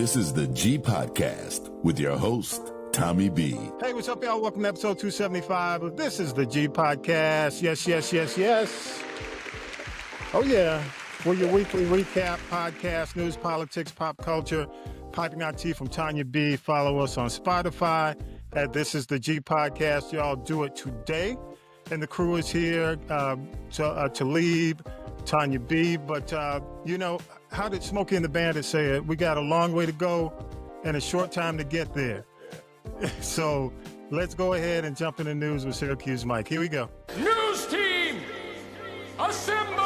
This is the G Podcast with your host, Tommy B. Hey, what's up, y'all? Welcome to episode 275 of This is the G Podcast. Yes. Oh, yeah. For your weekly recap, podcast, news, politics, pop culture, piping hot tea from Tanya B. Follow us on Spotify at This is the G Podcast. Y'all do it today. And the crew is here, Talib, Tanya B. But, how did Smokey and the Bandit say it? We got a long way to go and a short time to get there. So let's go ahead and jump into news with Syracuse Mike. Here we go. News team, assemble!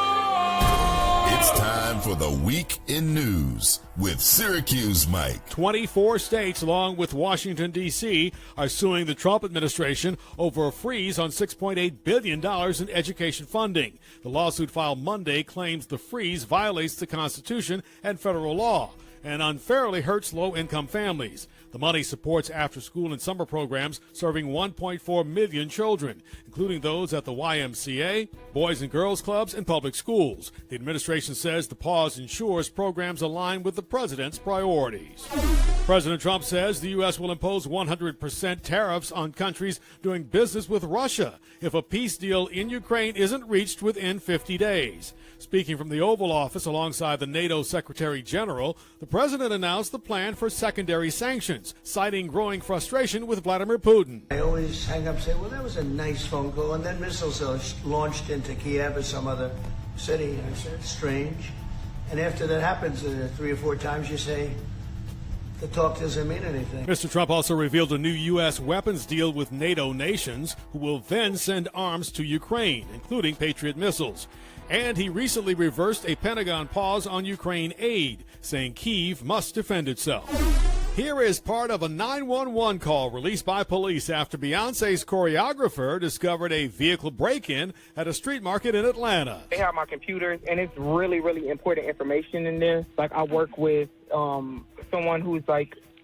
It's time for the Week in News with Syracuse Mike. 24 states, along with Washington, D.C., are suing the Trump administration over a freeze on $6.8 billion in education funding. The lawsuit filed Monday claims the freeze violates the Constitution and federal law and unfairly hurts low-income families. The money supports after-school and summer programs serving 1.4 million children, including those at the YMCA, Boys and Girls Clubs, and public schools. The administration says the pause ensures programs align with the president's priorities. President Trump says the U.S. will impose 100% tariffs on countries doing business with Russia if a peace deal in Ukraine isn't reached within 50 days. Speaking from the Oval Office alongside the NATO Secretary General, the president announced the plan for secondary sanctions, citing growing frustration with Vladimir Putin. I always hang up and say, well, that was a nice phone call, and then missiles are launched into Kiev or some other city. I said, strange. And after that happens 3 or 4 times, you say, the talk doesn't mean anything. Mr. Trump also revealed a new U.S. weapons deal with NATO nations who will then send arms to Ukraine, including Patriot missiles. And he recently reversed a Pentagon pause on Ukraine aid, saying Kyiv must defend itself. Here is part of a 911 call released by police after Beyoncé's choreographer discovered a vehicle break-in at a street market in Atlanta. They have my computers, and it's really, really important information in there. Like, I work with someone who's,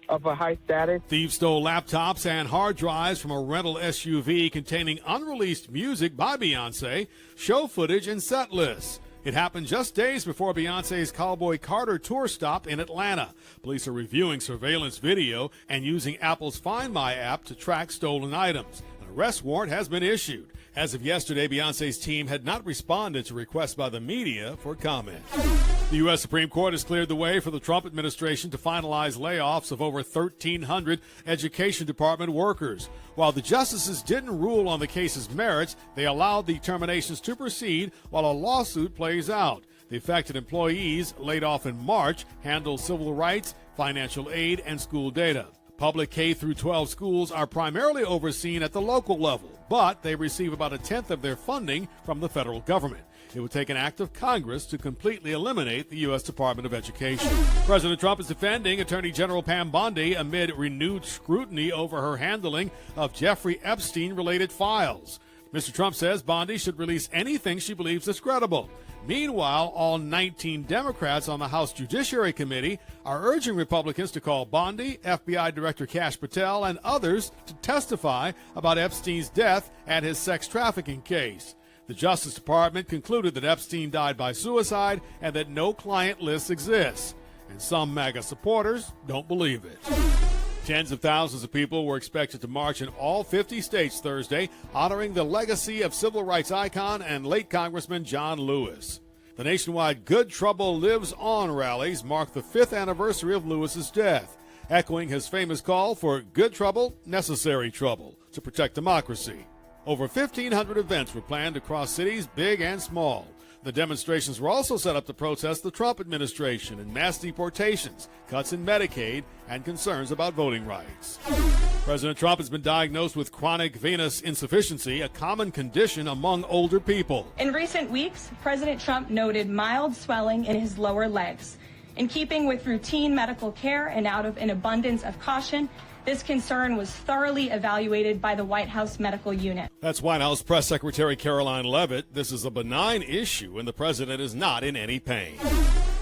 of a high status. Thieves stole laptops and hard drives from a rental SUV containing unreleased music by Beyoncé, show footage, and set lists. It happened just days before Beyoncé's Cowboy Carter tour stop in Atlanta. Police are reviewing surveillance video and using Apple's Find My app to track stolen items. An arrest warrant has been issued. As of yesterday, Beyoncé's team had not responded to requests by the media for comment. The U.S. Supreme Court has cleared the way for the Trump administration to finalize layoffs of over 1,300 Education Department workers. While the justices didn't rule on the case's merits, they allowed the terminations to proceed while a lawsuit plays out. The affected employees, laid off in March, handle civil rights, financial aid, and school data. Public K-12 schools are primarily overseen at the local level, but they receive about 1/10 of their funding from the federal government. It would take an act of Congress to completely eliminate the U.S. Department of Education. President Trump is defending Attorney General Pam Bondi amid renewed scrutiny over her handling of Jeffrey Epstein-related files. Mr. Trump says Bondi should release anything she believes is credible. Meanwhile, all 19 Democrats on the House Judiciary Committee are urging Republicans to call Bondi, FBI Director Kash Patel, and others to testify about Epstein's death and his sex trafficking case. The Justice Department concluded that Epstein died by suicide and that no client list exists. And some MAGA supporters don't believe it. Tens of thousands of people were expected to march in all 50 states Thursday, honoring the legacy of civil rights icon and late Congressman John Lewis. The nationwide Good Trouble Lives On rallies mark the 5th anniversary of Lewis's death, echoing his famous call for good trouble, necessary trouble, to protect democracy. Over 1,500 events were planned across cities, big and small. The demonstrations were also set up to protest the Trump administration and mass deportations, cuts in Medicaid, and concerns about voting rights. President Trump has been diagnosed with chronic venous insufficiency, a common condition among older people. In recent weeks, President Trump noted mild swelling in his lower legs. In keeping with routine medical care and out of an abundance of caution, this concern was thoroughly evaluated by the White House medical unit. That's White House Press Secretary Caroline Leavitt. This is a benign issue, and the president is not in any pain.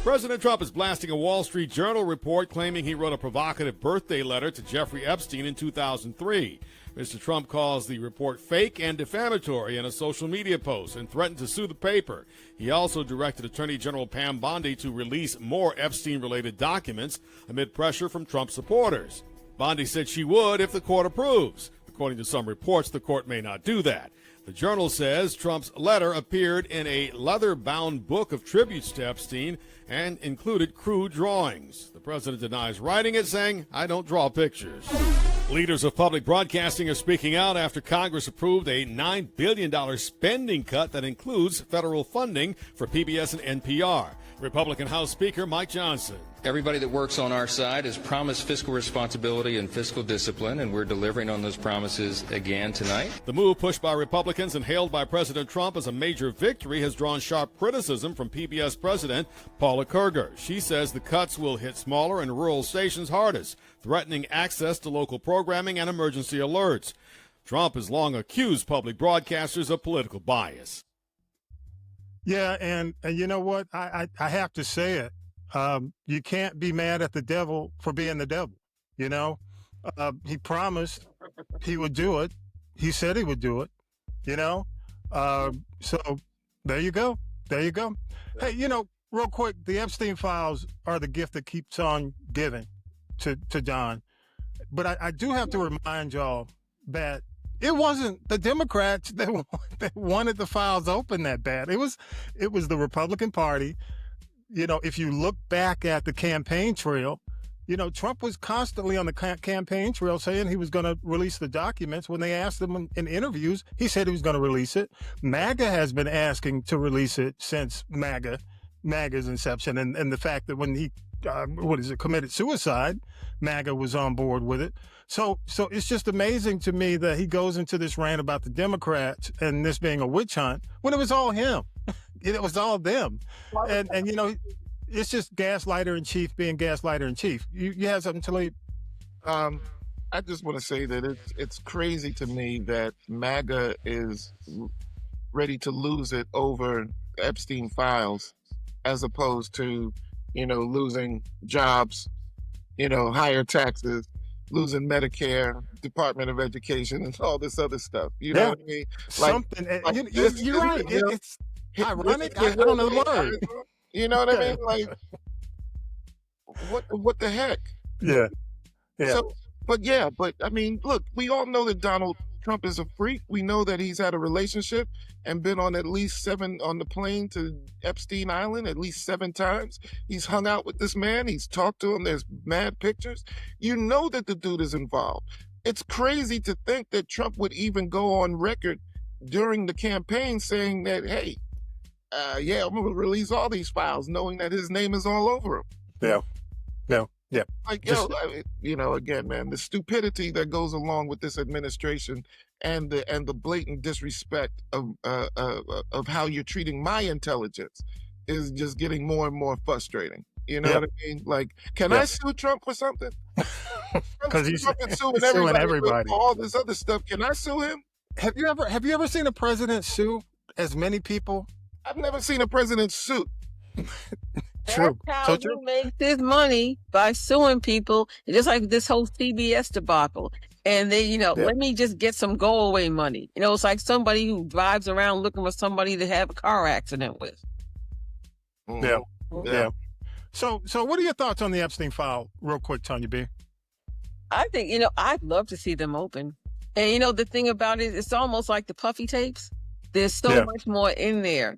President Trump is blasting a Wall Street Journal report claiming he wrote a provocative birthday letter to Jeffrey Epstein in 2003. Mr. Trump calls the report fake and defamatory in a social media post and threatened to sue the paper. He also directed Attorney General Pam Bondi to release more Epstein-related documents amid pressure from Trump supporters. Bondi said she would if the court approves. According to some reports, the court may not do that. The Journal says Trump's letter appeared in a leather-bound book of tributes to Epstein and included crude drawings. The president denies writing it, saying, "I don't draw pictures." Leaders of public broadcasting are speaking out after Congress approved a $9 billion spending cut that includes federal funding for PBS and NPR. Republican House Speaker Mike Johnson. Everybody that works on our side has promised fiscal responsibility and fiscal discipline, and we're delivering on those promises again tonight. The move, pushed by Republicans and hailed by President Trump as a major victory, has drawn sharp criticism from PBS President Paula Kerger. She says the cuts will hit smaller and rural stations hardest, threatening access to local programming and emergency alerts. Trump has long accused public broadcasters of political bias. Yeah, and you know what? I have to say it. You can't be mad at the devil for being the devil, you know? He promised he would do it. He said he would do it, you know? So there you go. There you go. Hey, you know, real quick, the Epstein files are the gift that keeps on giving to Don. But I do have to remind y'all that it wasn't the Democrats that wanted the files open that bad. It was the Republican Party. You know, if you look back at the campaign trail, you know, Trump was constantly on the campaign trail saying he was going to release the documents. When they asked him in interviews, he said he was going to release it. MAGA has been asking to release it since MAGA's inception. And the fact that when he, committed suicide, MAGA was on board with it. So it's just amazing to me that he goes into this rant about the Democrats and this being a witch hunt when it was all him. It was all them. And you know, it's just gaslighter in chief being gaslighter in chief. You have something to leave? I just want to say that it's crazy to me that MAGA is ready to lose it over Epstein files as opposed to, you know, losing jobs, you know, higher taxes, losing Medicare, Department of Education, and all this other stuff. You know what I mean? You're right. It's ironic. I don't know the word. You know what I mean? Like, what the heck? Yeah. So, but I mean, look, we all know that Donald Trump is a freak. We know that he's had a relationship and been on at least 7 on the plane to Epstein Island at least 7 times. He's hung out with this man. He's talked to him. There's mad pictures. You know that the dude is involved. It's crazy to think that Trump would even go on record during the campaign saying that, hey, I'm going to release all these files, knowing that his name is all over them. Yeah. Like, you know, again, man, the stupidity that goes along with this administration and the blatant disrespect of how you're treating my intelligence is just getting more and more frustrating. You know what I mean? Like, can I sue Trump for something? Because he's suing everybody for all this other stuff. Can I sue him? Have you ever seen a president sue as many people? I've never seen a president sue. True. That's how he makes his money, by suing people, just like this whole CBS debacle. And they, let me just get some go away money. You know, it's like somebody who drives around looking for somebody to have a car accident with. Yeah. So what are your thoughts on the Epstein file, real quick, Tanya B? I think, I'd love to see them open. And, the thing about it, it's almost like the puffy tapes. There's so much more in there.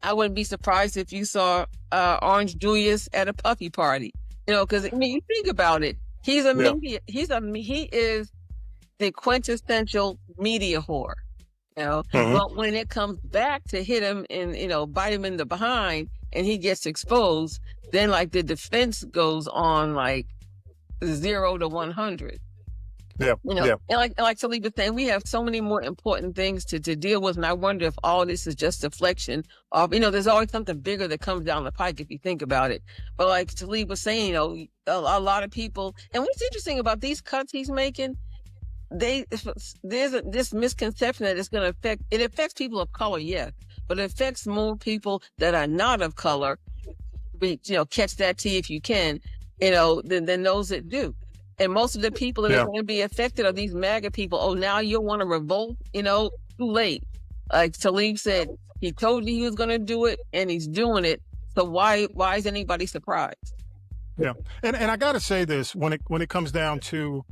I wouldn't be surprised if you saw Orange Julius at a puffy party. Because, you think about it. He is the quintessential media whore. But when it comes back to hit him and, bite him in the behind and he gets exposed, then like the defense goes on like 0 to 100. And like Talib was saying, we have so many more important things to deal with. And I wonder if all this is just deflection of, there's always something bigger that comes down the pike if you think about it. But like Talib was saying, a lot of people, and what's interesting about these cuts he's making, there's this misconception that it's going to affects people of color, yes, but it affects more people that are not of color catch that tea if you can, than those that do. And most of the people that are going to be affected are these MAGA people. Oh, now you'll want to revolt, too late. Like Talib said, he told you he was going to do it and he's doing it. So why is anybody surprised? Yeah. And I got to say this when it comes down to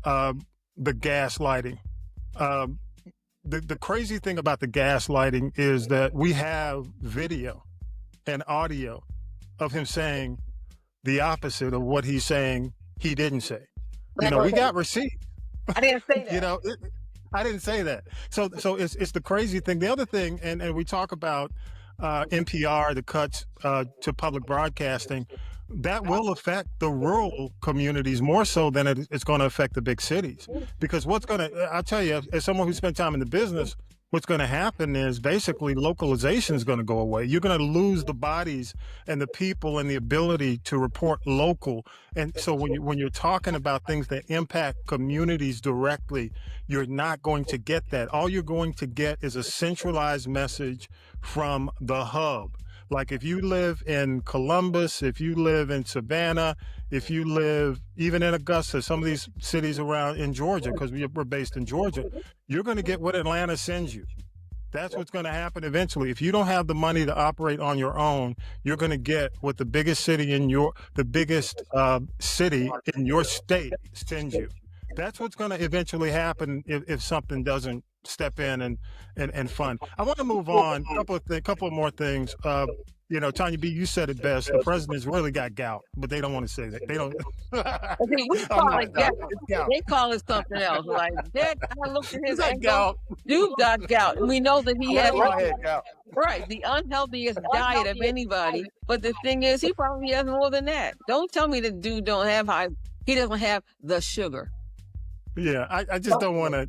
the gaslighting. The crazy thing about the gaslighting is that we have video and audio of him saying the opposite of what he's saying he didn't say. We got receipts. I didn't say that. I didn't say that. So it's the crazy thing. The other thing, and we talk about NPR, the cuts to public broadcasting, that will affect the rural communities more so than it's going to affect the big cities. Because I'll tell you, as someone who spent time in the business, what's going to happen is basically localization is going to go away. You're going to lose the bodies and the people and the ability to report local. And so when you're talking about things that impact communities directly, you're not going to get that. All you're going to get is a centralized message from the hub. Like if you live in Columbus, if you live in Savannah, if you live even in Augusta, some of these cities around in Georgia, because we're based in Georgia, you're going to get what Atlanta sends you. That's what's going to happen eventually. If you don't have the money to operate on your own, you're going to get what the biggest city in your state sends you. That's what's going to eventually happen if something doesn't step in and fund. I want to move on. A couple of more things. Tanya B, you said it best. The president's really got gout, but they don't want to say that. They don't. We call it gout. They call it something else. Like that, I looked at his gout. Dude got gout, and we know that he has gout. Right, the unhealthiest diet of anybody. But the thing is, he probably has more than that. Don't tell me the dude don't have he doesn't have the sugar. Yeah, I just don't want to,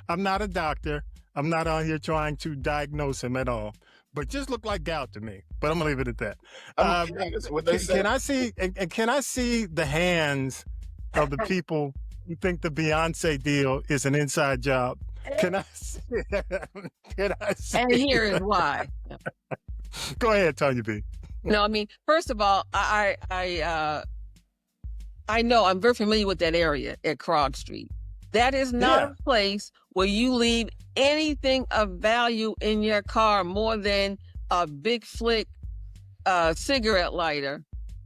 I'm not a doctor. I'm not on here trying to diagnose him at all. But just look like gout to me. But I'm going to leave it at that. That's what they say. Can I see the hands of the people who think the Beyonce deal is an inside job? Can I see? And here is why. Go ahead, Tanya B. No, first of all, I know I'm very familiar with that area at Krog Street. That is not a place where you leave anything of value in your car more than a big flick cigarette lighter,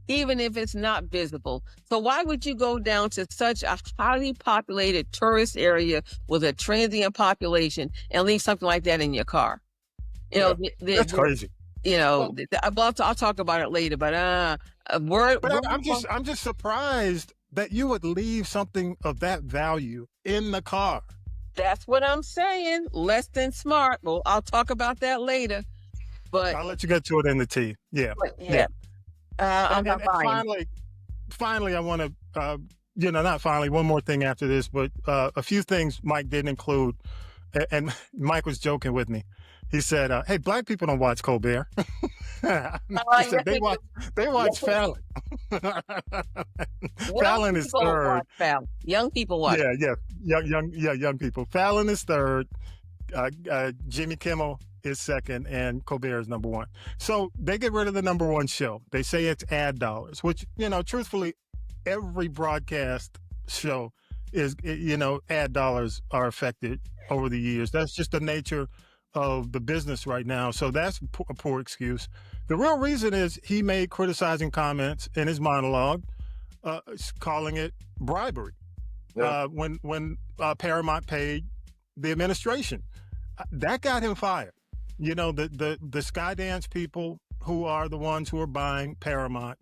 even if it's not visible. So why would you go down to such a highly populated tourist area with a transient population and leave something like that in your car? That's crazy. I'll talk about it later, but I'm just surprised that you would leave something of that value in the car. That's what I'm saying. Less than smart. Well, I'll talk about that later. But I'll let you get to it in the tea. Yeah. I'm not buying. Finally, I want to, not finally, one more thing after this, but a few things Mike didn't include. And Mike was joking with me. He said, hey, black people don't watch Colbert. He said, they watch Fallon. Fallon is third. Young people watch. Young people. Fallon is third. Jimmy Kimmel is second, and Colbert is number one. So they get rid of the number one show. They say it's ad dollars, which, truthfully, every broadcast show is, ad dollars are affected over the years. That's just the nature of the business right now. So that's a poor excuse. The real reason is he made criticizing comments in his monologue, calling it bribery. Yeah. When Paramount paid the administration, that got him fired. The Skydance people, who are the ones who are buying Paramount,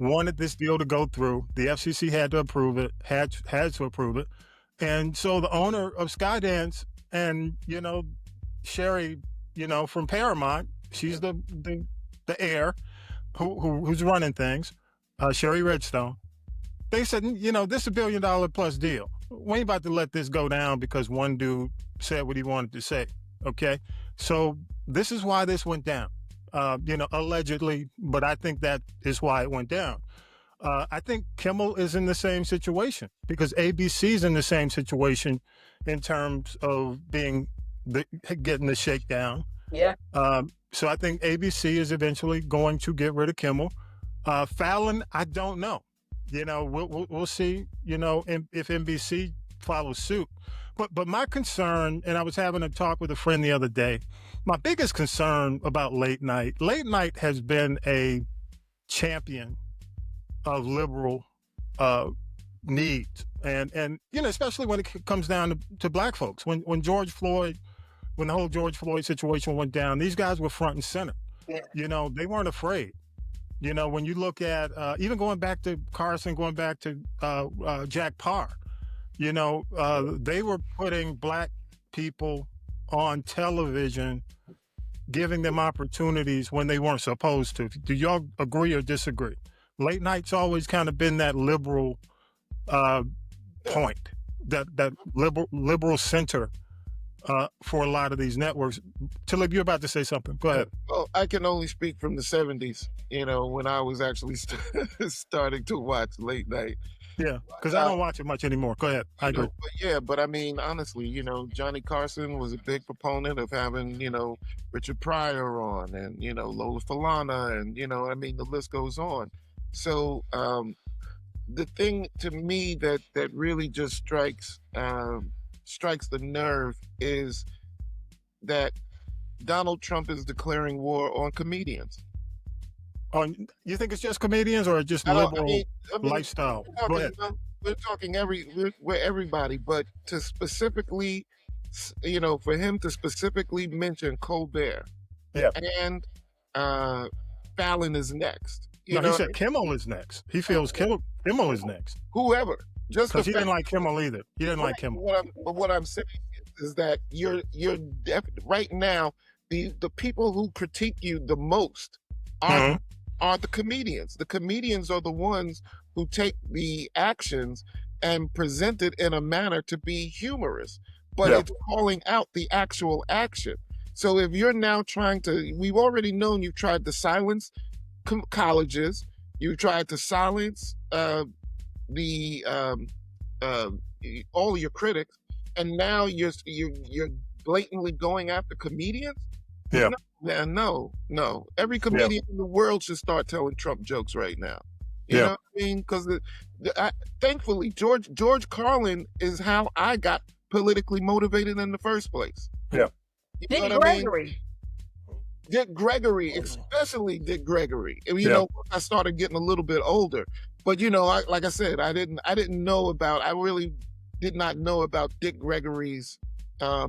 wanted this deal to go through. The FCC had to approve it, had to approve it. And so the owner of Skydance and, Sherry, from Paramount, she's the heir who's running things, Sherry Redstone. They said, this is $1 billion plus deal. We ain't about to let this go down because one dude said what he wanted to say. Okay. So this is why this went down, allegedly, but I think that is why it went down. I think Kimmel is in the same situation because ABC is in the same situation in terms of getting the shakedown. Yeah. So I think ABC is eventually going to get rid of Kimmel. Fallon, I don't know. You know, we'll see. You know, if NBC follows suit. But my concern, and I was having a talk with a friend the other day. My biggest concern about late night has been a champion of liberal needs, and you know, especially when it comes down to black folks. When the whole George Floyd situation went down, these guys were front and center. Yeah. You know, they weren't afraid. You know, when you look at even going back to Carson, going back to Jack Parr, you know, they were putting black people on television, giving them opportunities when they weren't supposed to. Do y'all agree or disagree? Late night's always kind of been that liberal point, that liberal center for a lot of these networks. Talib, you're about to say something. Go ahead. Well, I can only speak from the 70s, you know, when I was actually starting to watch late night. Yeah, because I don't watch it much anymore. Go ahead. I agree. But I mean, honestly, you know, Johnny Carson was a big proponent of having, you know, Richard Pryor on and, you know, Lola Falana and, you know, I mean, the list goes on. So the thing to me that really just strikes the nerve is that Donald Trump is declaring war on comedians. You think it's just comedians or just liberal lifestyle? Go ahead. We're talking we're everybody, but to specifically, you know, for him to specifically mention Colbert, yeah, and Fallon is next. No, he said Kimmel is next. He feels Kimmel is next. Whoever, just because he didn't like Kimmel either. He didn't like Kimmel. What I'm saying is that you're right now the people who critique you the most are the comedians. The comedians are the ones who take the actions and present it in a manner to be humorous, but it's calling out the actual action. So if you're now we've already known you've tried to silence colleges, you tried to silence all your critics, and now you're blatantly going after comedians. Yeah. No. Every comedian in the world should start telling Trump jokes right now. You know what I mean? Because thankfully, George Carlin is how I got politically motivated in the first place. Yeah. You know what I mean? Dick Gregory, especially Dick Gregory. You know, I started getting a little bit older, but you know, like I said, I really did not know about Dick Gregory's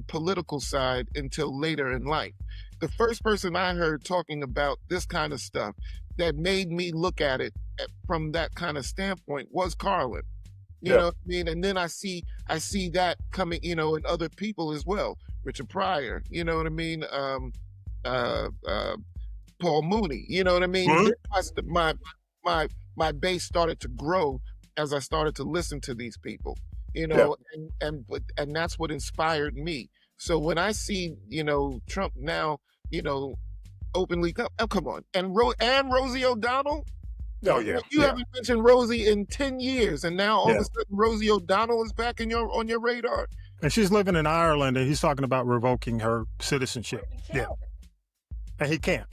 political side until later in life. The first person I heard talking about this kind of stuff that made me look at it from that kind of standpoint was Carlin. You know what I mean? And then I see that coming, you know, in other people as well. Richard Pryor, you know what I mean? Paul Mooney, you know what I mean? My base started to grow as I started to listen to these people, you know, and that's what inspired me. So when I see, you know, Trump now, you know, openly come on, and Rosie O'Donnell. Oh yeah, you haven't mentioned Rosie in 10 years, and now all of a sudden Rosie O'Donnell is back on your radar. And she's living in Ireland, and he's talking about revoking her citizenship. Yeah, and he can't.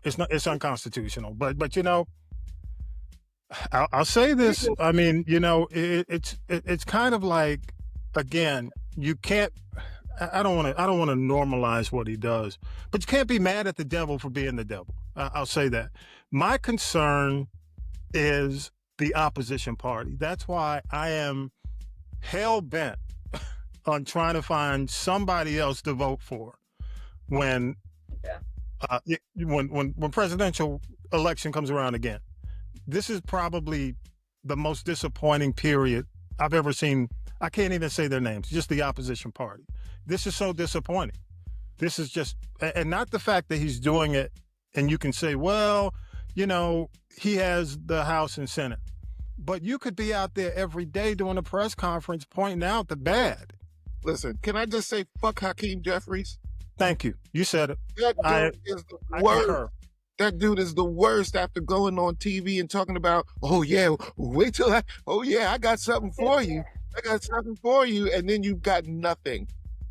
It's unconstitutional. But you know, I'll say this. I mean, you know, it's kind of like, again, you can't. I don't want to normalize what he does, but you can't be mad at the devil for being the devil. I'll say that. My concern is the opposition party. That's why I am hell bent on trying to find somebody else to vote for when presidential election comes around again. This is probably the most disappointing period I've ever seen. I can't even say their names, just the opposition party. This is so disappointing. This is just, and not the fact that he's doing it and you can say, well, you know, he has the House and Senate. But you could be out there every day doing a press conference pointing out the bad. Listen, can I just say fuck Hakeem Jeffries? Thank you. You said it. That dude is the worst. That dude is the worst after going on TV and talking about, I got something for you. And then you've got nothing.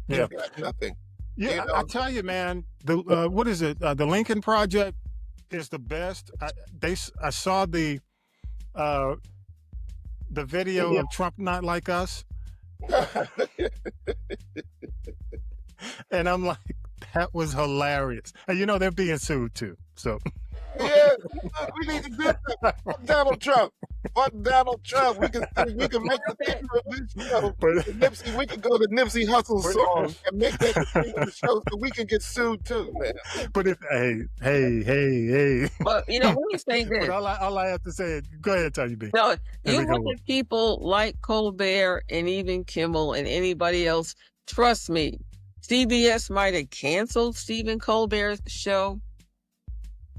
Yeah. You've got nothing. Yeah, you know? I tell you, man, what is it? The Lincoln Project is the best. I saw the video of Trump Not Like Us, and I'm like, that was hilarious. And you know they're being sued too. So Yeah, we need to do that. Fuck Donald Trump. Fuck Donald Trump. We can make the thing of this show. Nipsey, we can go to Nipsey Hussle's song and make that the thing of the show so we can get sued too, man. But if hey. But you know, let me say this. But all I have to say is, go ahead, Tony B. No, you look at people like Colbert and even Kimmel and anybody else. Trust me, CBS might have canceled Stephen Colbert's show.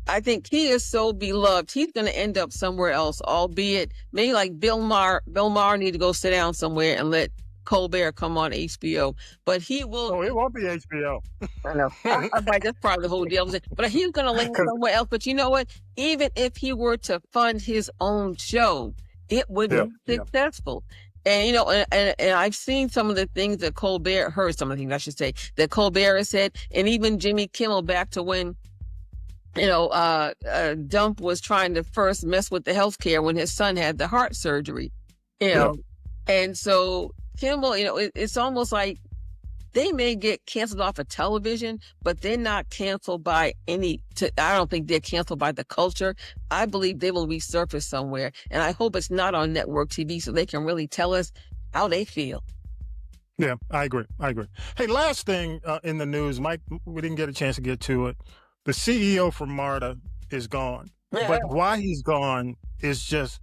I think he is so beloved. He's going to end up somewhere else, albeit maybe like Bill Maher. Bill Maher need to go sit down somewhere and let Colbert come on HBO. But he will. Oh, it won't be HBO. I know. That's probably the whole deal. But he's going to land somewhere else. But you know what? Even if he were to fund his own show, it would be successful. And, you know, and I've seen some of the things that Colbert, heard some of the things I should say, that Colbert has said, and even Jimmy Kimmel back to when, you know, Dump was trying to first mess with the healthcare when his son had the heart surgery, you know. And so Kimmel, you know, it's almost like they may get canceled off of television, but they're not canceled by I don't think they're canceled by the culture. I believe they will resurface somewhere. And I hope it's not on network TV so they can really tell us how they feel. Yeah, I agree. Hey, last thing in the news, Mike, we didn't get a chance to get to it. The CEO for MARTA is gone. Yeah. But why he's gone is just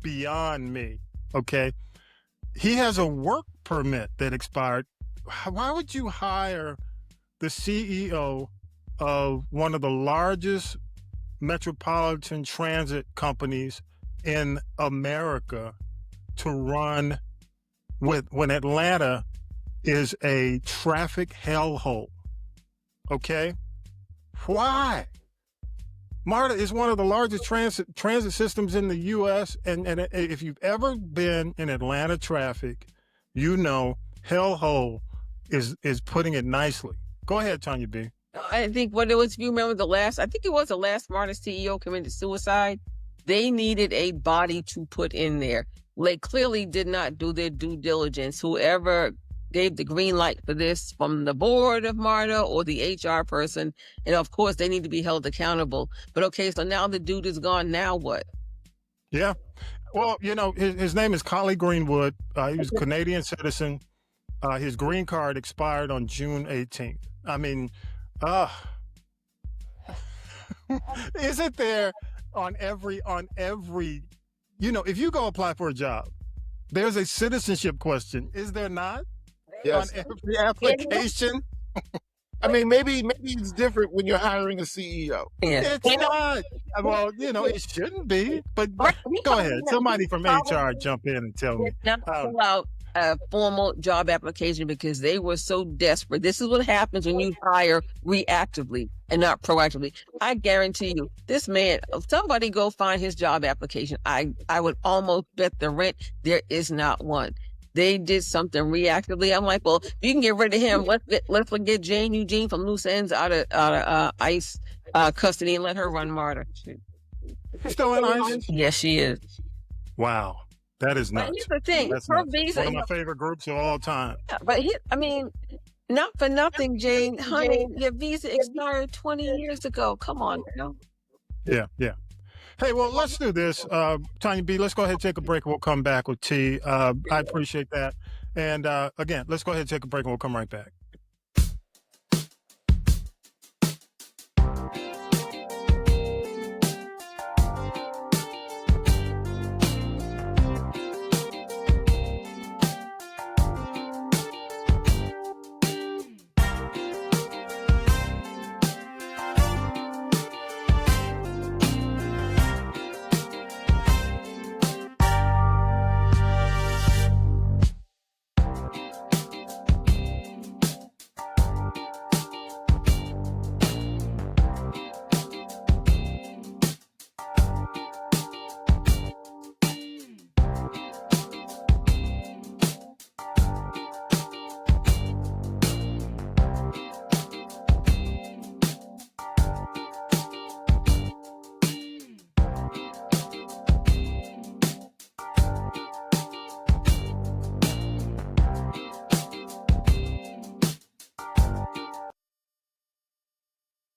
beyond me, okay? He has a work permit that expired. Why would you hire the CEO of one of the largest metropolitan transit companies in America to run when Atlanta is a traffic hellhole? Okay? Why? MARTA is one of the largest transit systems in the U.S. And if you've ever been in Atlanta traffic, you know hellhole is putting it nicely. Go ahead, Tanya B. I think what it was, if you remember the last MARTA CEO committed suicide. They needed a body to put in there. They clearly did not do their due diligence. Whoever gave the green light for this from the board of MARTA or the HR person, and of course they need to be held accountable. But okay, so now the dude is gone. Now what? Yeah. Well, you know, his name is Collie Greenwood. He was a Canadian citizen. His green card expired on June 18th. I mean, isn't there on every, you know, if you go apply for a job, there's a citizenship question, is there not? Yes. On every application. I mean, maybe it's different when you're hiring a CEO. It's not. Well, you know, it shouldn't be. But go ahead. Somebody from HR jump in and tell me. Now fill out a formal job application because they were so desperate. This is what happens when you hire reactively and not proactively. I guarantee you, this man, somebody go find his job application. I would almost bet the rent there is not one. They did something reactively. I'm like, well, you can get rid of him. Let's get Jane Eugene from Loose Ends out of ICE custody and let her run MARTA. Still in ICE? Yes, she is. Wow. That is nuts. But here's the thing. That's Her nuts. visa, One of my favorite groups of all time. Yeah, but not for nothing, Jane. Honey, your visa expired 20 years ago. Come on, girl. Yeah. Hey, well, let's do this. Tanya B, let's go ahead and take a break. We'll come back with T. I appreciate that. And again, let's go ahead and take a break and we'll come right back.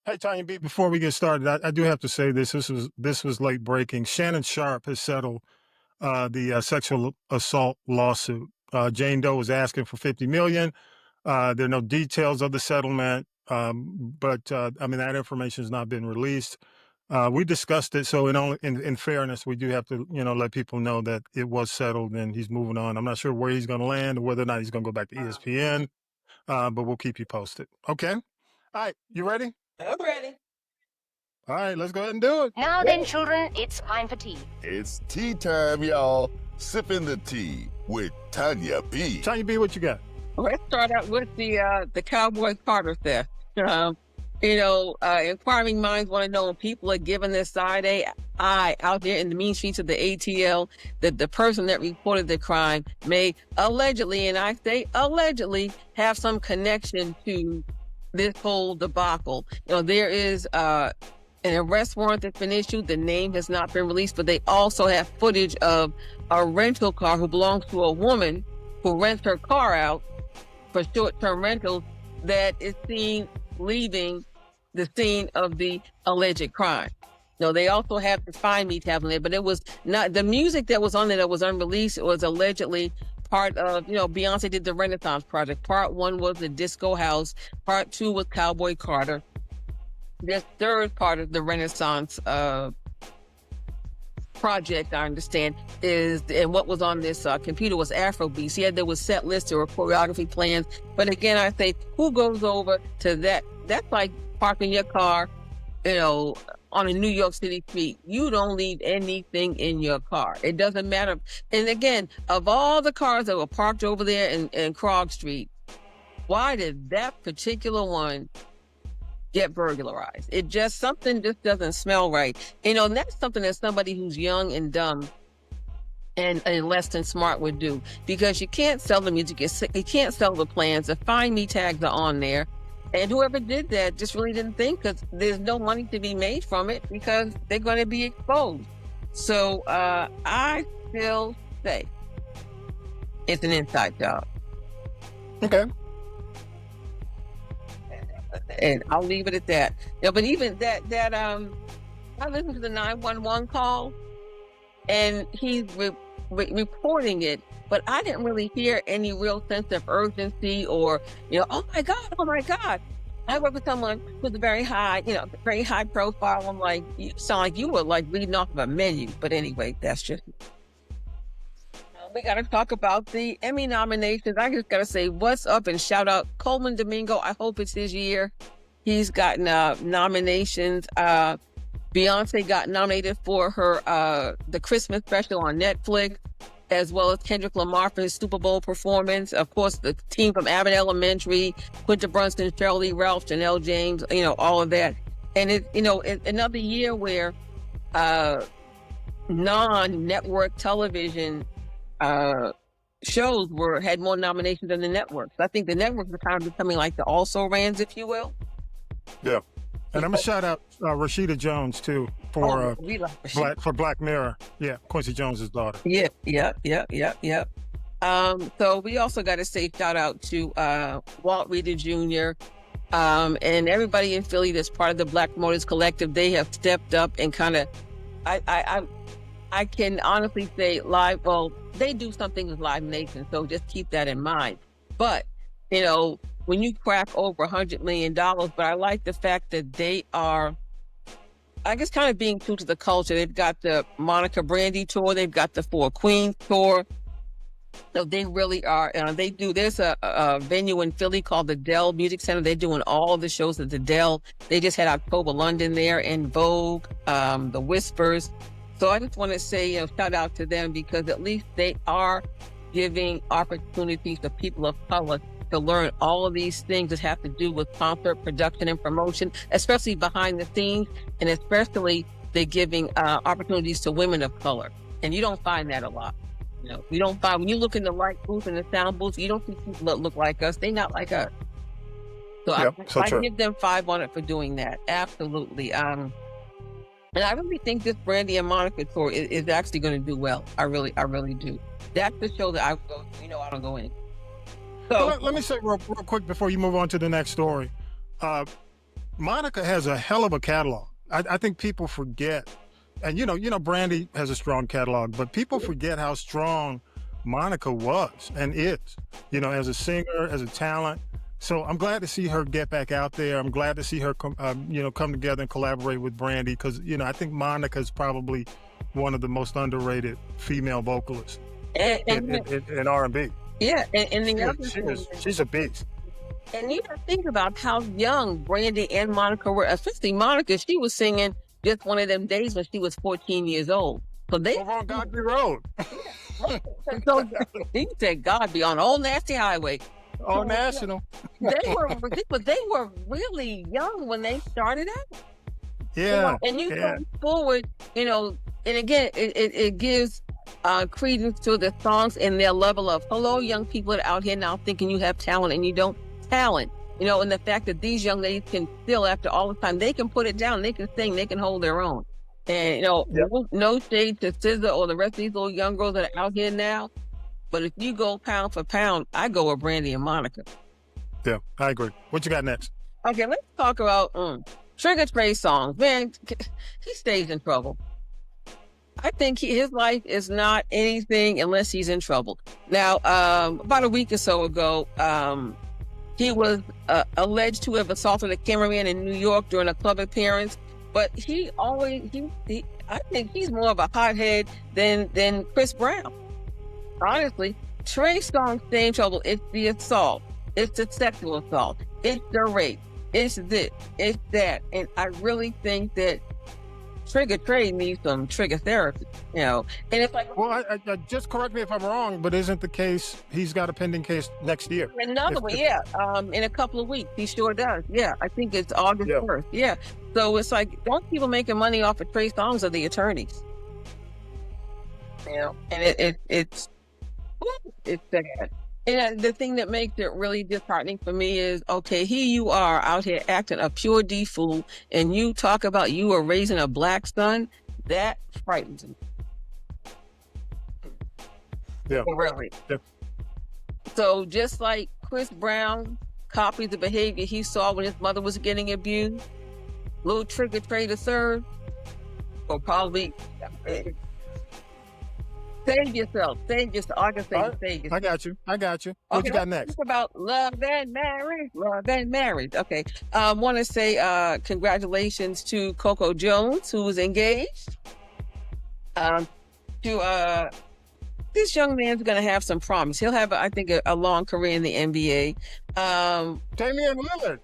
Hey, Tanya B, before we get started, I do have to say this. This was late breaking. Shannon Sharp has settled the sexual assault lawsuit. Jane Doe was asking for $50 million. There are no details of the settlement, but I mean, that information has not been released. We discussed it, so in fairness, we do have to, let people know that it was settled and he's moving on. I'm not sure where he's going to land or whether or not he's going to go back to ESPN, but we'll keep you posted. Okay? All right, you ready? I'm ready. All right, let's go ahead and do it. Now then, children, it's time for tea. It's tea time, y'all. Sipping the tea with Tanya B. Tanya B, what you got? Let's start out with the Cowboy Carter theft. Inquiring minds want to know when people are giving this side eye out there in the mean streets of the ATL that the person that reported the crime may allegedly, and I say allegedly, have some connection to this whole debacle. There is an arrest warrant that's been issued. The name has not been released, but they also have footage of a rental car who belongs to a woman who rents her car out for short-term rentals that is seen leaving the scene of the alleged crime. They also have the Find Me tab on there, but it was not the music that was on there that was unreleased. It was allegedly part of, Beyonce did the Renaissance Project. Part 1 was the Disco House. Part 2 was Cowboy Carter. This third part of the Renaissance project, I understand, and what was on this computer was Afrobeats. Yeah, there was set lists, there were choreography plans. But again, I say, who goes over to that? That's like parking your car, on a New York City street. You don't leave anything in your car. It doesn't matter. And again, of all the cars that were parked over there in Krog Street, why did that particular one get burglarized? Something just doesn't smell right. And that's something that somebody who's young and dumb and less than smart would do, because you can't sell the music, you can't sell the plans. The Find Me tags are on there. And whoever did that just really didn't think, because there's no money to be made from it because they're going to be exposed. So I still say it's an inside job. Okay. And I'll leave it at that. But even that I listened to the 911 call, and he's reporting it, but I didn't really hear any real sense of urgency or, oh my God. I work with someone with a very high profile. I'm like, you sound like you were like reading off of a menu. But anyway, that's just. We got to talk about the Emmy nominations. I just got to say, what's up, and shout out Coleman Domingo. I hope it's his year. He's gotten nominations. Beyonce got nominated for her the Christmas special on Netflix, as well as Kendrick Lamar for his Super Bowl performance. Of course, the team from Abbott Elementary, Quinta Brunson, Cheryl Lee Ralph, Janelle James, all of that. And it's another year where non-network television shows had more nominations than the networks. I think the networks are kind of becoming like the also-rans, if you will. Yeah. And I'm going to shout out Rashida Jones, too, for Black Mirror. Yeah, Quincy Jones's daughter. Yeah. So we also got to say shout out to Walt Reader Jr. And everybody in Philly that's part of the Black Promoters Collective. They have stepped up and kind of, I can honestly say they do something with Live Nation, so just keep that in mind. But, when you crack over $100 million, but I like the fact that they are, I guess, kind of being true to the culture. They've got the Monica Brandy tour. They've got the Four Queens tour. So they really are, there's a venue in Philly called the Dell Music Center. They're doing all the shows at the Dell. They just had October London there, In Vogue, The Whispers. So I just want to say, shout out to them, because at least they are giving opportunities to people of color to learn all of these things that have to do with concert production and promotion, especially behind the scenes, and especially they're giving opportunities to women of color. And you don't find that a lot. You don't find, when you look in the light booth and the sound booth, you don't see people that look like us. They're not like us. So I give them 5 on it for doing that. Absolutely. And I really think this Brandy and Monica tour is actually going to do well. I really do. That's the show that I go, I don't go in. So let me say real quick before you move on to the next story. Monica has a hell of a catalog. I think people forget, and you know, Brandy has a strong catalog, but people forget how strong Monica was and is, as a singer, as a talent. So I'm glad to see her get back out there. I'm glad to see her, come together and collaborate with Brandy because, I think Monica is probably one of the most underrated female vocalists in R&B. Yeah, and the other thing, she's a beast. And you gotta think about how young Brandy and Monica were. Especially Monica, she was singing just one of them days when she was 14 years old. So they over on Godby Road. So you said Godby on Old Nasty Highway. Old National. They were really young when they started out. Yeah. And you go forward, and again, it gives credence to the songs and their level of, hello, young people that are out here now thinking you have talent and you don't. Talent, and the fact that these young ladies can still, after all the time, they can put it down, they can sing, they can hold their own. And, no shade to SZA or the rest of these little young girls that are out here now. But if you go pound for pound, I go with Brandy and Monica. Yeah, I agree. What you got next? Okay, let's talk about Trigger Trey Songz. Man, he stays in trouble. I think his life is not anything unless he's in trouble. Now, about a week or so ago, he was alleged to have assaulted a cameraman in New York during a club appearance, but I think he's more of a hothead than Chris Brown. Honestly, Trey Songz stay in trouble. It's the assault, it's the sexual assault, it's the rape, it's this, it's that, and I really think that Trigger Trey needs some trigger therapy, and it's like... Well, I just correct me if I'm wrong, but isn't the case, he's got a pending case next year? Another one, yeah. In a couple of weeks, he sure does. Yeah, I think it's August 1st. Yeah. So it's like, don't people making money off of Trey Songz are the attorneys. And it's sad. And the thing that makes it really disheartening for me is, okay, here you are out here acting a pure D fool, and you talk about you were raising a black son. That frightens me. Yeah. Really. Yeah. So just like Chris Brown copied the behavior he saw when his mother was getting abused, little Trigger Trey to serve, or probably... Save yourself. Save yourself. I can say save yourself. I got you. What you got next? Talk about love and marriage. Okay. Want to say congratulations to Coco Jones, who is engaged. This young man's going to have some promise. He'll have, I think, a long career in the NBA. Damian Lillard.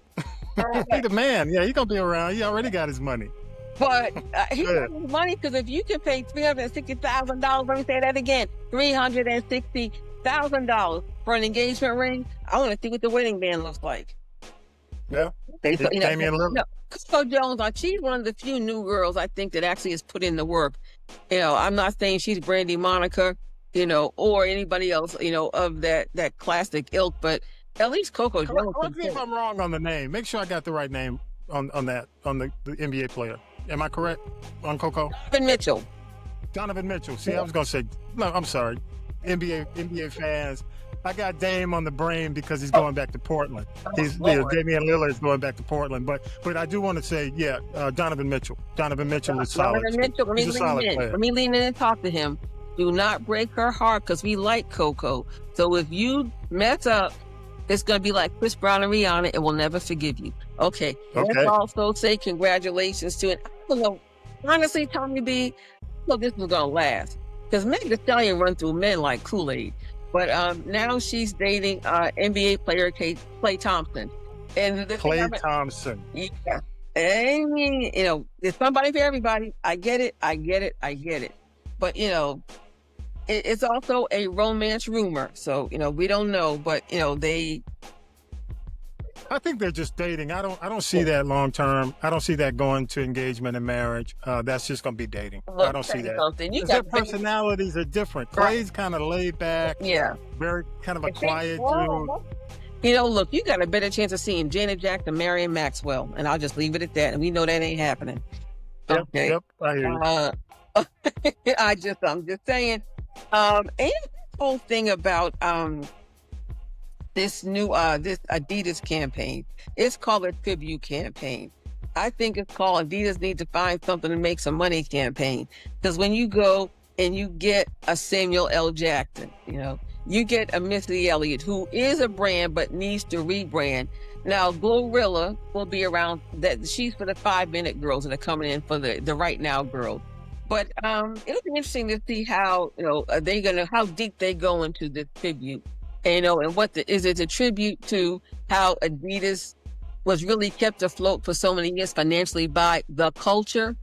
He's the man. Yeah, he's going to be around. He already got his money. But he got his money because if you can pay $360,000, let me say that again, $360,000 for an engagement ring, I want to see what the wedding band looks like. Yeah. Damian Lillard. Coco Jones, she's one of the few new girls I think that actually has put in the work. I'm not saying she's Brandy, Monica, or anybody else, of that classic ilk, but at least Coco Jones. Correct me if I'm wrong on the name. Make sure I got the right name on the NBA player. Am I correct on Coco? Donovan Mitchell. See, I was going to say, no, I'm sorry. NBA fans, I got Dame on the brain because he's going back to Portland. Damian Lillard is going back to Portland. But I do want to say, Donovan Mitchell. Donovan Mitchell is solid. Let me lean in and talk to him. Do not break her heart because we like Coco. So if you mess up, it's going to be like Chris Brown and Rihanna, and we'll never forgive you. Okay. Let's also say congratulations to it. I don't know. Honestly, Tommy B, look, this was going to last. Because Meg Thee Stallion run through men like Kool-Aid. But now she's dating NBA player Klay Thompson. And Klay Thompson. Yeah. I mean, there's somebody for everybody. I get it. But, it's also a romance rumor. So, we don't know. But, I think they're just dating. I don't see that long term. I don't see that going to engagement and marriage. That's just going to be dating. I don't see that. Their personalities are different. Clay's kind of laid back. Yeah. Very kind of a quiet dude. Look, you got a better chance of seeing Janet Jackson marrying Maxwell. And I'll just leave it at that. And we know that ain't happening. Okay. Yep. I hear you. I'm just saying. And this whole thing about this new this Adidas campaign, it's called a tribute campaign. I think it's called Adidas Need to Find Something to Make Some Money campaign. Because when you go and you get a Samuel L. Jackson, you get a Missy Elliott, who is a brand but needs to rebrand. Now, Glorilla will be around. That she's for the 5-minute girls that are coming in for the right now girls. But it'll be interesting to see how how deep they go into this tribute, and is it a tribute to how Adidas was really kept afloat for so many years financially by the culture,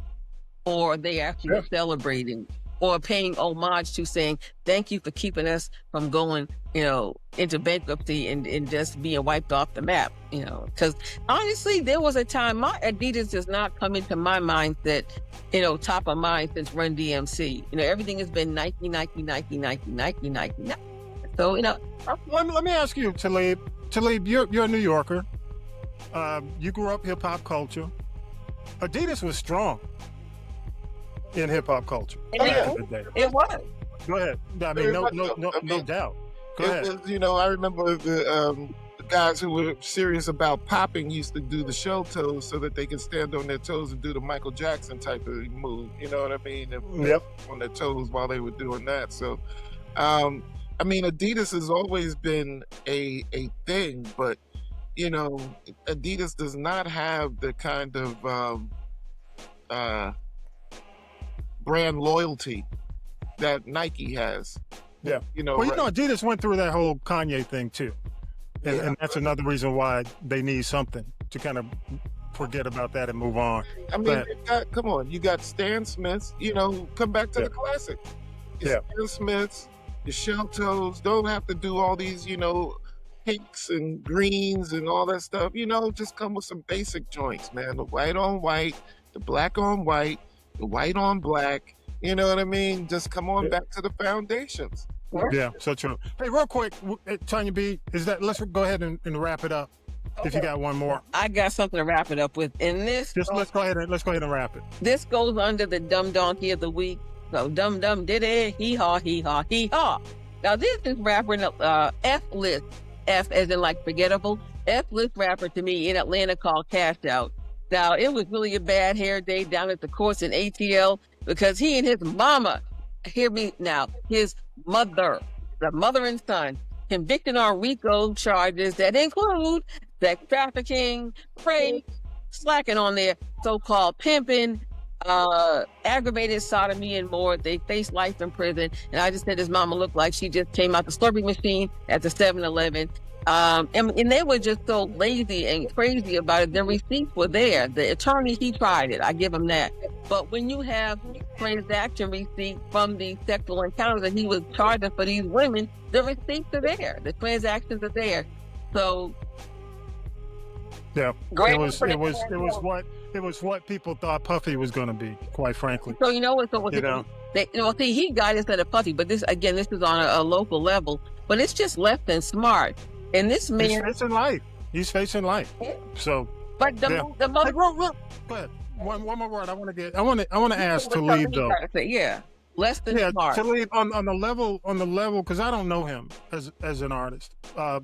or they actually celebrating or paying homage to saying thank you for keeping us from going into bankruptcy and just being wiped off the map. Because honestly, there was a time my Adidas does not come into my mind that top of mind since Run DMC. Everything has been Nike. So let me ask you, Talib. Talib, you're a New Yorker. You grew up hip hop culture. Adidas was strong in hip hop culture. It was. Go ahead. I mean, no doubt. Go ahead. I remember the guys who were serious about popping used to do the shell toes so that they could stand on their toes and do the Michael Jackson type of move. You know what I mean? Yep. On their toes while they were doing that. So, Adidas has always been a thing, but Adidas does not have the kind of brand loyalty that Nike has. Yeah. Adidas went through that whole Kanye thing too. And that's another reason why they need something to kind of forget about that and move on. I mean, come on, you got Stan Smiths, come back to the classic. Stan Smiths, your shell toes, don't have to do all these, pinks and greens and all that stuff. Just come with some basic joints, man. The white on white, the black on white, the white on black. You know what I mean? Just come on back to the foundations. Yeah, so true. Hey, real quick, Tanya B, let's go ahead and wrap it up. Okay. If you got one more. I got something to wrap it up with. And this let's go ahead and wrap it. This goes under the Dumb Donkey of the Week. So Dum Dum did it, hee haw, hee haw, hee haw. Now this is rapper F-List. F as in like forgettable. F-List rapper to me in Atlanta called Cash Out. Now it was really a bad hair day down at the courts in ATL because he and his mama, hear me now, his mother, the mother and son, convicted on RICO charges that include sex trafficking, rape, slacking on their so-called pimping, aggravated sodomy and more. They face life in prison. And I just said his mama looked like she just came out the Slurpee machine at the 7-Eleven. And they were just so lazy and crazy about it. The receipts were there. The attorney, he tried it. I give him that. But when you have transaction receipts from the sexual encounters that he was charging for these women, the receipts are there. The transactions are there. So yeah, it was what people thought Puffy was going to be, quite frankly. So he got instead of Puffy, but this is on a local level. But it's just less than smart. And this man, he's facing life. So, but the mother. Go ahead. One more word. I want to ask Talib though. Less than smart. Talib on the level, because I don't know him as an artist. Where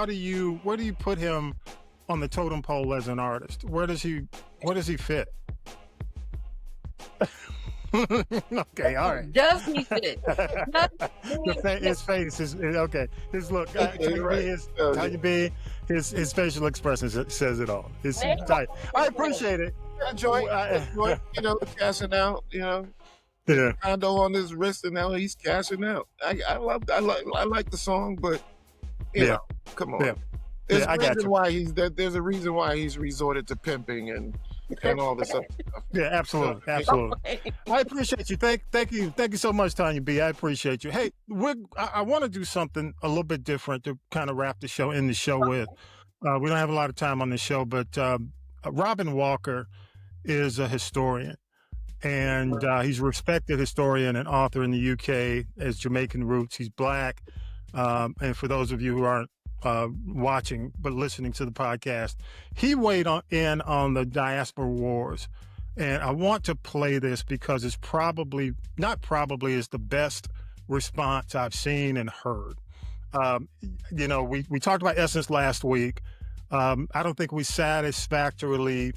do you put him on the totem pole as an artist? Where does he fit? Okay, all right. Does he fit? His face is okay. His look, his facial expression says it all. It's tight. I appreciate it. Enjoy, cashing out. Condo on his wrist, and now he's cashing out. I like the song, but come on. There's a reason why he's resorted to pimping and all this other stuff. Yeah, absolutely. I appreciate you. Thank you so much, Tanya B. I appreciate you. Hey, I want to do something a little bit different to kind of wrap the show with. We don't have a lot of time on the show, but Robin Walker is a historian, and he's a respected historian and author in the UK, as Jamaican roots. He's Black, and for those of you who aren't watching but listening to the podcast, he weighed in on the diaspora wars, and I want to play this because it's probably the best response I've seen and heard. We talked about Essence last week. I don't think we satisfactorily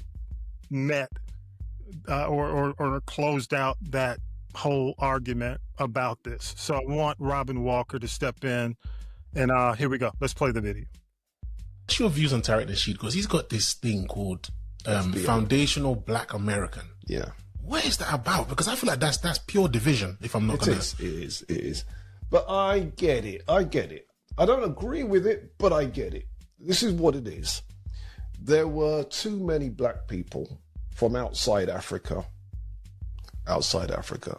met or closed out that whole argument about this. So I want Robin Walker to step in, and here we go. Let's play the video. What's your views on Tariq Nasheed? Because he's got this thing called Foundational Black American. Yeah. What is that about? Because I feel like that's pure division, if I'm not going to... It is. But I get it. I don't agree with it, but I get it. This is what it is. There were too many black people from outside Africa,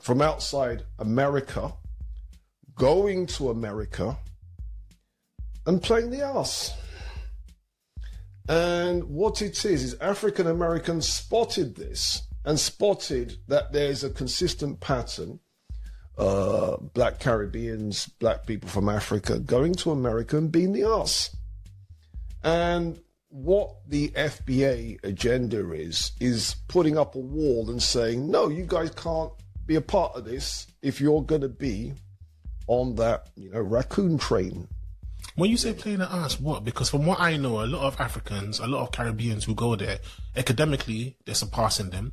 from outside America, going to America and playing the arse. And what it is African Americans spotted this and spotted that there's a consistent pattern. Black Caribbeans, black people from Africa going to America and being the arse. And what the FBA agenda is putting up a wall and saying, no, you guys can't be a part of this if you're going to be on that, raccoon train. When you say playing the arse, what? Because from what I know, a lot of Africans, a lot of Caribbeans who go there, academically, they're surpassing them.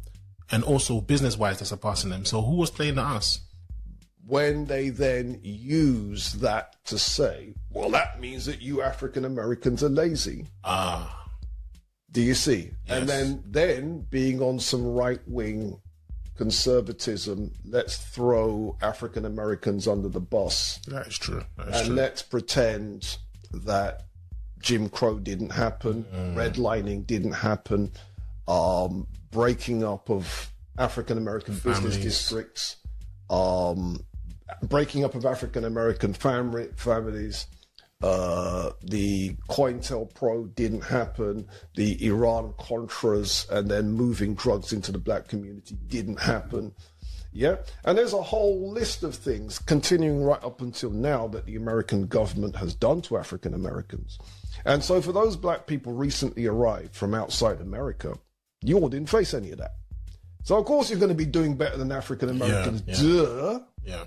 And also business-wise, they're surpassing them. So who was playing the arse? When they then use that to say, well, that means that you African Americans are lazy. Do you see? Yes. And then being on some right-wing conservatism, let's throw African Americans under the bus. That is true. Let's pretend that Jim Crow didn't happen, redlining didn't happen, breaking up of African American business districts, breaking up of African American families. The COINTELPRO didn't happen. The Iran Contras and then moving drugs into the black community didn't happen. Yeah. And there's a whole list of things continuing right up until now that the American government has done to African Americans. And so for those black people recently arrived from outside America, you all didn't face any of that. So of course you're going to be doing better than African Americans. Duh. Yeah.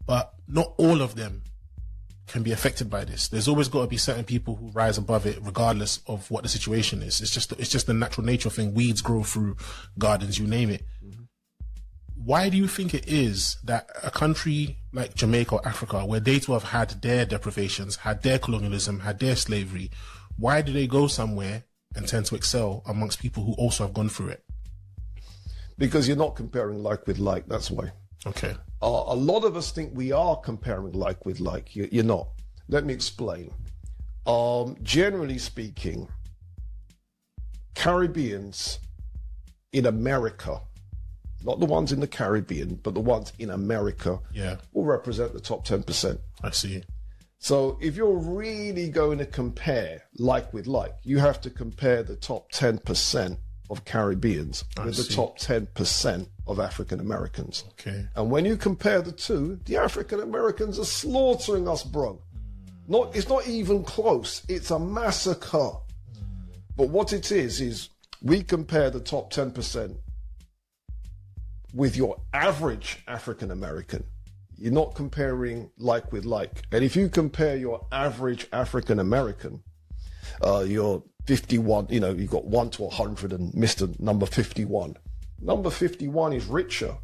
But not all of them can be affected by this. There's always got to be certain people who rise above it regardless of what the situation is. It's just the natural nature thing. Weeds grow through gardens, you name it. Mm-hmm. Why do you think it is that a country like Jamaica or Africa, where they too have had their deprivations, had their colonialism, had their slavery, why do they go somewhere and tend to excel amongst people who also have gone through it? Because you're not comparing like with like, that's why. Okay. A lot of us think we are comparing like with like. You're not. Let me explain. Generally speaking, Caribbeans in America, not the ones in the Caribbean, but the ones in America, will represent the top 10%. I see. So if you're really going to compare like with like, you have to compare the top 10% of Caribbeans with the top 10% of African Americans. Okay. And when you compare the two, the African Americans are slaughtering us, bro. It's not even close. It's a massacre. But what it is we compare the top 10% with your average African American. You're not comparing like with like. And if you compare your average African American, you're 51, you've got 1 to 100 and Mr. number 51. Number 51 is richer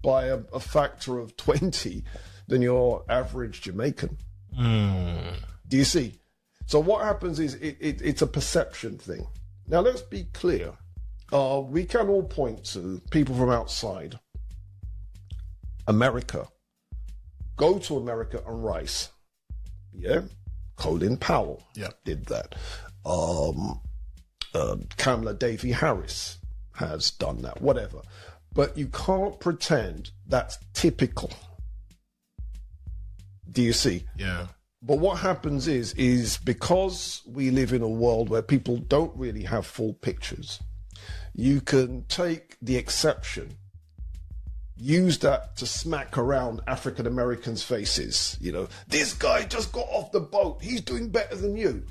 by a factor of 20 than your average Jamaican. Do you see? So what happens is it's a perception thing. Now let's be clear. We can all point to people from outside America, go to America and rise. Yeah? Colin Powell did that. Kamala Davy Harris has done that, whatever. But you can't pretend that's typical. Do you see? Yeah. But what happens is because we live in a world where people don't really have full pictures, you can take the exception, use that to smack around African Americans' faces. This guy just got off the boat. He's doing better than you.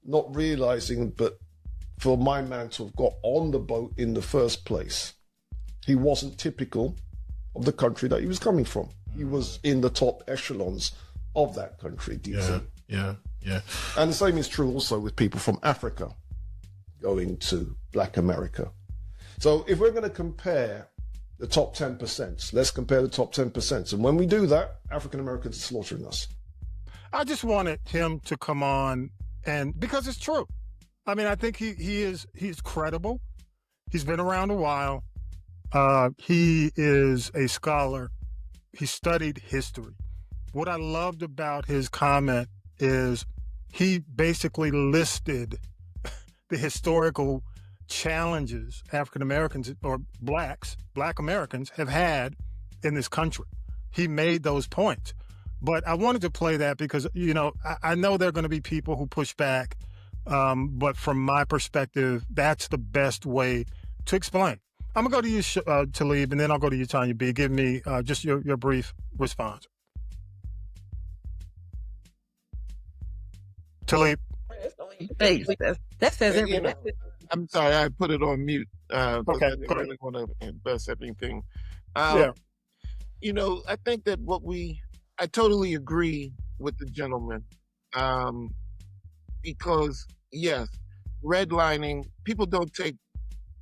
Not realizing, but for my man to have got on the boat in the first place, he wasn't typical of the country that he was coming from. He was in the top echelons of that country. Do you see? Yeah. And the same is true also with people from Africa going to Black America. So if we're going to compare the top 10%, let's compare the top 10%. And when we do that, African Americans are slaughtering us. I just wanted him to come on, and because it's true. I mean, I think he's credible. He's been around a while. He is a scholar. He studied history. What I loved about his comment is he basically listed the historical challenges African Americans or Black Americans have had in this country. He made those points. But I wanted to play that because, I know there are going to be people who push back. But from my perspective, that's the best way to explain. I'm going to go to you, Talib, and then I'll go to you, Tanya B. Give me just your brief response. Talib. That says everything. I'm sorry, I put it on mute. Okay. I didn't really want to invest anything. Yeah. I think that I totally agree with the gentleman. Because, yes, redlining, people don't take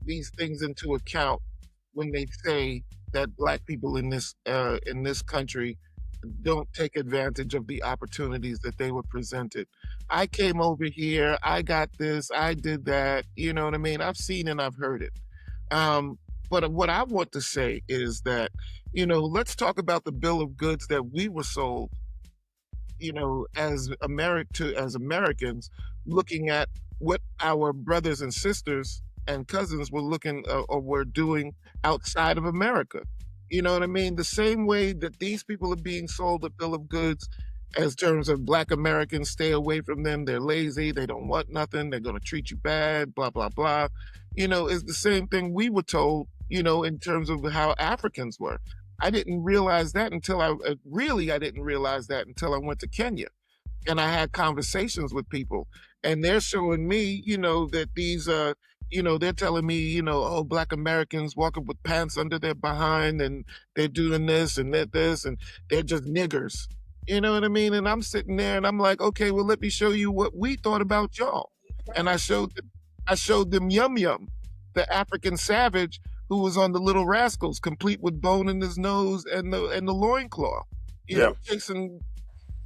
these things into account when they say that Black people in this country don't take advantage of the opportunities that they were presented. I came over here, I got this, I did that, you know what I mean? I've seen and I've heard it. But what I want to say is that, let's talk about the bill of goods that we were sold, as Americans, looking at what our brothers and sisters and cousins were looking or were doing outside of America. You know what I mean? The same way that these people are being sold a bill of goods as terms of Black Americans, stay away from them, they're lazy, they don't want nothing, they're going to treat you bad, blah, blah, blah. Is the same thing we were told, in terms of how Africans were. I didn't realize that until I went to Kenya. And I had conversations with people, and they're showing me, that these, they're telling me, Black Americans walking with pants under their behind, and they're doing this and this, and they're just niggers. You know what I mean? And I'm sitting there and I'm like, okay, well, let me show you what we thought about y'all. And I showed them Yum Yum, the African savage who was on the Little Rascals, complete with bone in his nose and the loincloth, chasing,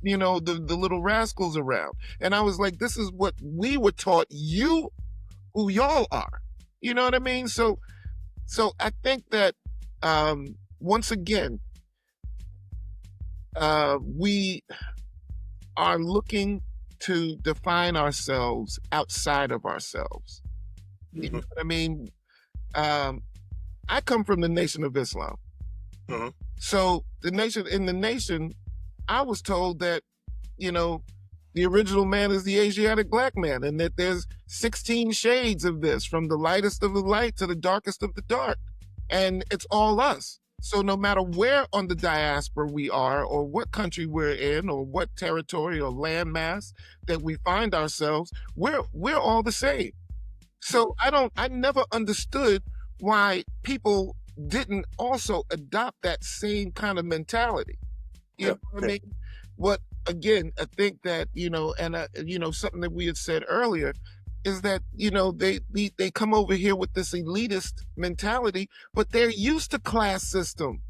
the Little Rascals around. And I was like, this is what we were taught who y'all are. You know what I mean? So I think that, once again, we are looking to define ourselves outside of ourselves. You know what I mean? I come from the Nation of Islam. So in the nation, I was told that, the original man is the Asiatic Black man, and that there's 16 shades of this, from the lightest of the light to the darkest of the dark. And it's all us. So no matter where on the diaspora we are, or what country we're in, or what territory or landmass that we find ourselves, we're all the same. So I never understood why people didn't also adopt that same kind of mentality. You know what I mean? Again, I think that, something that we had said earlier is that, they come over here with this elitist mentality, but they're used to class system.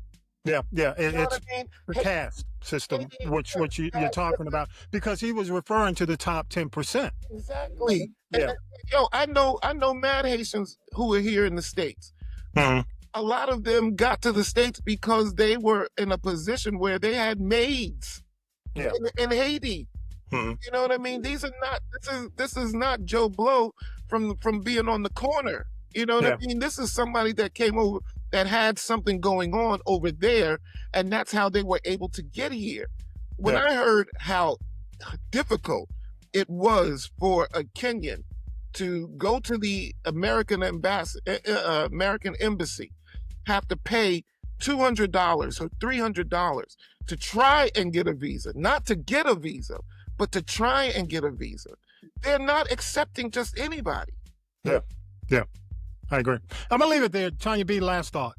Yeah. It's the caste system, which you're talking about, because he was referring to the top 10%. Exactly. Yeah. I know mad Haitians who are here in the States. A lot of them got to the States because they were in a position where they had maids in Haiti. You know what I mean? This is not Joe Blow from being on the corner. You know what I mean? This is somebody that came over that had something going on over there, and that's how they were able to get here. When I heard how difficult it was for a Kenyan to go to the American embassy, have to pay $200 or $300 to try and get a visa, not to get a visa, but to try and get a visa. They're not accepting just anybody. Yeah, I agree. I'm gonna leave it there. Tanya B, last thought.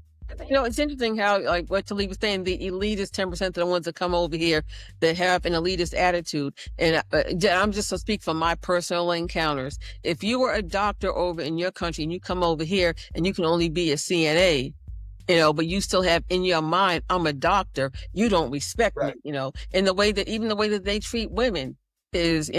It's interesting how, like what Talib was saying, the elitist 10% are the ones that come over here that have an elitist attitude. And I'm just to speak from my personal encounters. If you were a doctor over in your country and you come over here and you can only be a CNA, but you still have in your mind, I'm a doctor, you don't respect me, and the way that they treat women is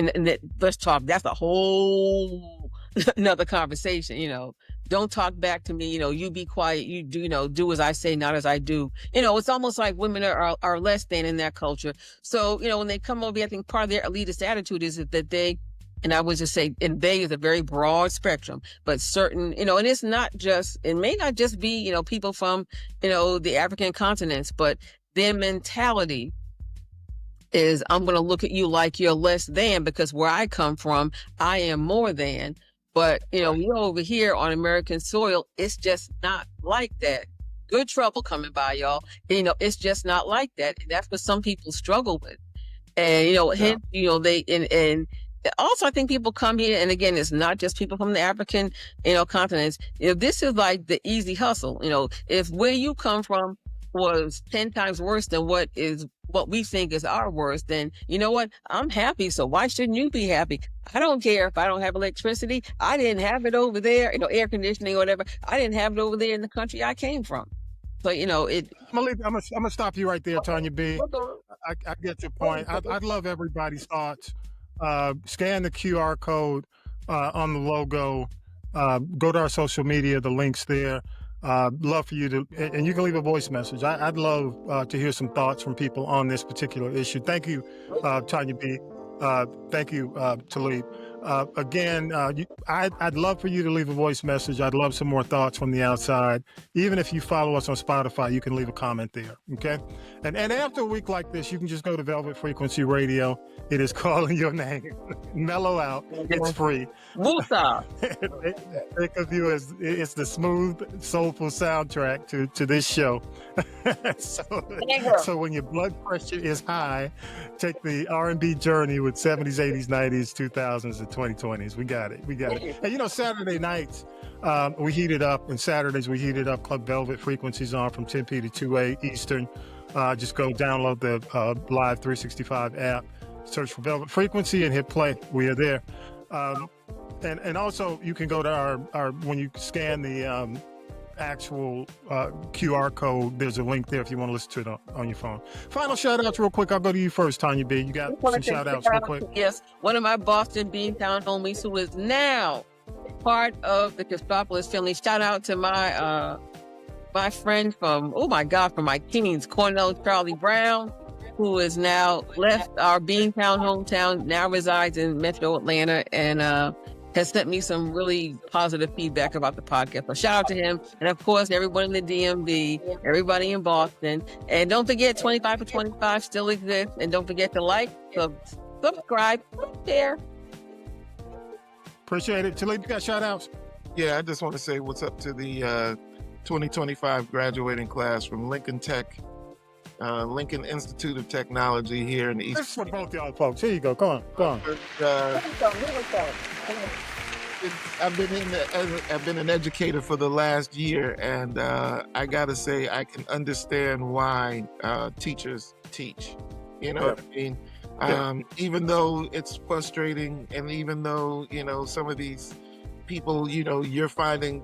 let's talk, that's a whole another conversation. Don't talk back to me, you be quiet, you do as I say, not as I do. It's almost like women are less than in that culture. So, when they come over, I think part of their elitist attitude is that they, and I would just say, and they is a very broad spectrum, but certain, and it's not just, it may not just be, people from, the African continents, but their mentality is, I'm going to look at you like you're less than, because where I come from, I am more than. But, we're over here on American soil, it's just not like that. Good trouble coming by, y'all. It's just not like that. And that's what some people struggle with. And, hence, and also, I think people come here, and again, it's not just people from the African, continents. This is like the easy hustle. If where you come from was 10 times worse than what we think is our worst, then you know what? I'm happy. So why shouldn't you be happy? I don't care if I don't have electricity. I didn't have it over there, air conditioning or whatever. I didn't have it over there in the country I came from. So, I'm gonna stop you right there, Tanya B. I get your point. I'd love everybody's thoughts. Scan the QR code on the logo. Go to our social media, the link's there. Love for you to, and you can leave a voice message. I'd love to hear some thoughts from people on this particular issue. Thank you, Tanya B. Thank you, Talib. Again, I'd love for you to leave a voice message. I'd love some more thoughts from the outside. Even if you follow us on Spotify, you can leave a comment there, okay? And after a week like this, you can just go to Velvet Frequency Radio. It is calling your name. Mellow out. It's free. Musa. Think of you as it's the smooth, soulful soundtrack to this show. So when your blood pressure is high, take the R&B journey with 70s, 80s, 90s, 2000s, and 2020s. We got it. And Saturday nights, we heat it up, and Saturdays we heat it up. Club Velvet Frequencies on from 10 p to 2 a Eastern. Just go download the Live 365 app, search for Velvet Frequency, and hit play. We are there. And also you can go to our when you scan the actual QR code, there's a link there if you want to listen to it on your phone. Final shout outs real quick. I'll go to you first, Tanya B. You got some shout outs real quick? Yes. One of my Boston Beantown homies who is now part of the Cosmopolis family. Shout out to my friend from my teens, Cornell Charlie Brown, who is now left our Beantown hometown, now resides in Metro Atlanta, and has sent me some really positive feedback about the podcast. So shout out to him. And of course, everyone in the DMV, everybody in Boston. And don't forget, 25 for 25 still exists. And don't forget to like, subscribe, share. Appreciate it. Talib, you got shout outs? Yeah, I just want to say what's up to the 2025 graduating class from Lincoln Tech, Lincoln Institute of Technology here in the East. This is for both y'all folks. Here you go. Come on. I've been an educator for the last year, and I gotta say I can understand why teachers teach. You know what I mean? Even though it's frustrating, and even though some of these people, you're finding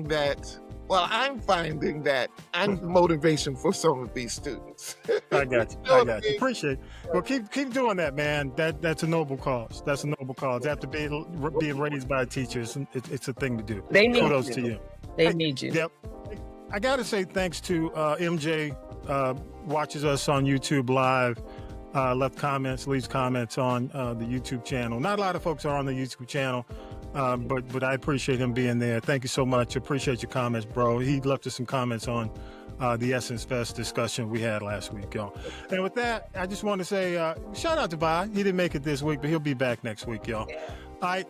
that. Well, I'm finding that I'm the motivation for some of these students. I got you. Appreciate it. Well, keep doing that, man. That's a noble cause. After being raised by teachers, it's a thing to do. They need Kudos you. to you. They need you. Yep. I got to say thanks to MJ, watches us on YouTube Live, leaves comments on the YouTube channel. Not a lot of folks are on the YouTube channel. But I appreciate him being there. Thank you so much. Appreciate your comments, bro. He left us some comments on the Essence Fest discussion we had last week, y'all. And with that, I just want to say shout out to Bai. He didn't make it this week, but he'll be back next week, y'all. All right,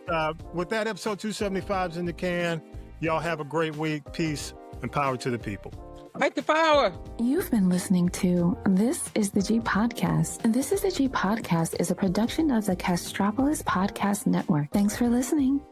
with that, episode 275's in the can. Y'all have a great week. Peace and power to the people. Fight the power. You've been listening to This is the G Podcast. And This is the G Podcast is a production of the Castropolis Podcast Network. Thanks for listening.